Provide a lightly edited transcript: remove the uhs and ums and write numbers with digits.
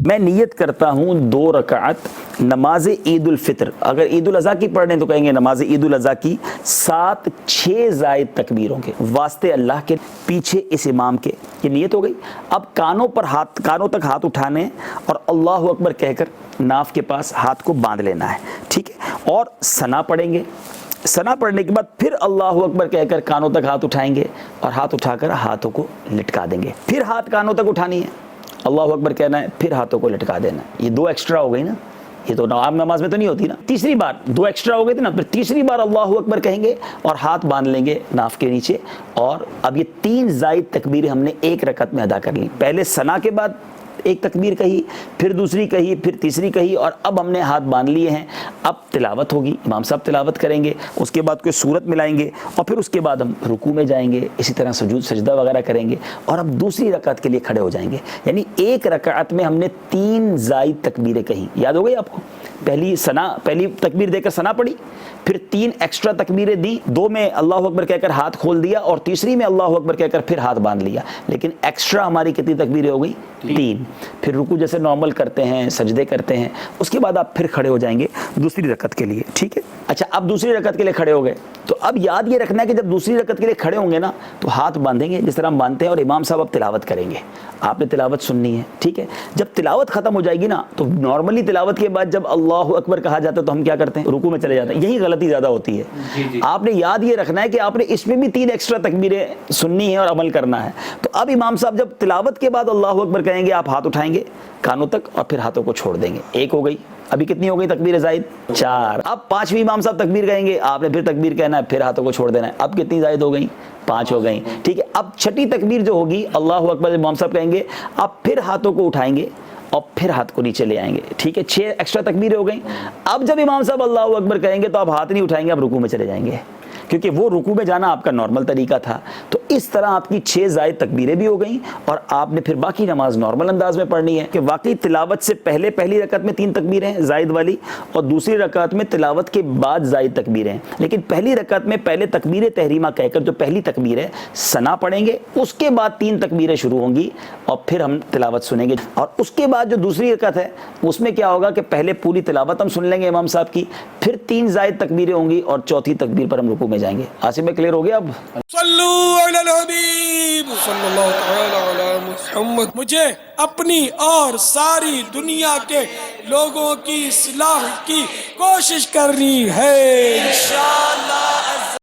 میں نیت کرتا ہوں 2 رکعت نماز عید الفطر، اگر عید الاضحیٰ کی پڑھ رہے ہیں تو کہیں گے نماز عید الاضحیٰ کی 7-6 زائد تکبیروں کے واسطے اللہ کے، پیچھے اس امام کے، یہ نیت ہو گئی۔ اب کانوں تک ہاتھ اٹھانے ہیں اور اللہ اکبر کہہ کر ناف کے پاس ہاتھ کو باندھ لینا ہے، ٹھیک ہے، اور ثنا پڑھیں گے۔ ثنا پڑھنے کے بعد پھر اللہ اکبر کہہ کر کانوں تک ہاتھ اٹھائیں گے اور ہاتھ اٹھا کر ہاتھوں کو لٹکا دیں گے، پھر ہاتھ کانوں تک اٹھانی ہے، اللہ اکبر کہنا ہے، پھر ہاتھوں کو لٹکا دینا ہے۔ یہ 2 ایکسٹرا ہو گئی نا، یہ تو عام نماز میں تو نہیں ہوتی نا۔ تیسری بار 2 ایکسٹرا ہو گئے تھے نا، پھر تیسری بار اللہ اکبر کہیں گے اور ہاتھ باندھ لیں گے ناف کے نیچے، اور اب یہ 3 زائد تکبیریں ہم نے ایک رکعت میں ادا کر لی۔ پہلے ثنا کے بعد ایک تکبیر کہی، پھر دوسری کہی، پھر تیسری کہی، اور اب ہم نے ہاتھ باندھ لیے ہیں۔ اب تلاوت ہوگی، امام صاحب تلاوت کریں گے، اس کے بعد کوئی سورت ملائیں گے، اور پھر اس کے بعد ہم رکوع میں جائیں گے، اسی طرح سجود سجدہ وغیرہ کریں گے، اور اب دوسری رکعت کے لیے کھڑے ہو جائیں گے۔ یعنی ایک رکعت میں ہم نے 3 زائد تکبیریں کہیں، یاد ہو گئی آپ کو؟ پہلی تکبیر دے کر ثنا پڑھی، پھر 3 ایکسٹرا تکبیریں دی، 2 میں اللہ اکبر کہہ کر ہاتھ کھول دیا، اور تیسری میں اللہ اکبر کہہ کر پھر ہاتھ باندھ لیا، لیکن ایکسٹرا ہماری کتنی تکبیریں ہو گئی؟ 3۔ پھر رکوع جیسے نارمل کرتے ہیں، سجدے کرتے ہیں، اس کے بعد آپ پھر کھڑے ہو جائیں گے دوسری رکعت کے لیے، ٹھیک ہے۔ اچھا، اب دوسری رکعت کے لیے کھڑے ہو گئے تو اب یاد یہ رکھنا ہے کہ جب دوسری رکعت کے لیے کھڑے ہوں گے نا تو ہاتھ باندھیں گے جس طرح ہم باندھتے ہیں، اور امام صاحب اب تلاوت کریں گے، آپ نے تلاوت سننی ہے، ٹھیک ہے۔ جب تلاوت ختم ہو جائے گی نا تو نارملی تلاوت کے بعد جب اللہ اکبر کہا جاتا ہے تو ہم کیا کرتے ہیں؟ رکوع میں چلے جاتے ہیں۔ یہی غلطی زیادہ ہوتی ہے۔ آپ نے یاد یہ رکھنا ہے کہ آپ نے اس میں بھی 3 ایکسٹرا تکبیریں سننی ہے اور عمل کرنا ہے۔ تو اب امام صاحب جب تلاوت کے بعد اللہ اکبر کہیں گے، آپ ہاتھ اٹھائیں گے کانوں تک اور پھر ہاتھوں کو چھوڑ دیں گے۔ 1 ہو گئی، ابھی کتنی ہو گئی تکبیر زائد؟ 4۔ اب 5ویں امام صاحب تکبیر کہیں گے، آپ نے پھر تکبیر کہنا ہے، پھر ہاتھوں کو چھوڑ دینا ہے۔ اب کتنی زائد ہو گئی؟ 5 ہو گئی، ٹھیک ہے۔ اب 6ٹھی تکبیر جو ہوگی، اللہ اکبر امام صاحب کہیں گے، آپ پھر ہاتھوں کو اٹھائیں گے اور پھر ہاتھ کو نیچے لے آئیں گے، ٹھیک ہے۔ 6 ایکسٹرا تکبیریں ہو گئیں۔ اب جب امام صاحب اللہ اکبر کہیں گے تو آپ ہاتھ نہیں اٹھائیں گے، آپ رکوع میں چلے جائیں گے، کیونکہ وہ رکوع میں جانا آپ کا نارمل طریقہ تھا۔ تو اس طرح آپ کی 6 زائد تکبیریں بھی ہو گئیں، اور آپ نے پھر باقی نماز نارمل انداز میں پڑھنی ہے کہ واقعی تلاوت سے پہلے پہلی رکعت میں 3 تکبیریں زائد والی، اور دوسری رکعت میں تلاوت کے بعد زائد تکبیریں ہیں۔ لیکن پہلی رکعت میں پہلے تکبیر تحریمہ کہہ کر جو پہلی تکبیر ہے ثنا پڑھیں گے، اس کے بعد 3 تکبیریں شروع ہوں گی، اور پھر ہم تلاوت سنیں گے، اور اس کے بعد جو دوسری رکعت ہے اس میں کیا ہوگا کہ پہلے پوری تلاوت ہم سن لیں گے امام صاحب کی، پھر 3 زائد تکبیریں ہوں گی، اور چوتھی تکبیر پر ہم رکوع میں جائیں گے۔ آصف میں کلیئر ہو گیا؟ اب صلو علی الحبیب صلی اللہ تعالی علی محمد۔ مجھے اپنی اور ساری دنیا کے لوگوں کی اصلاح کی کوشش کرنی ہے انشاءاللہ۔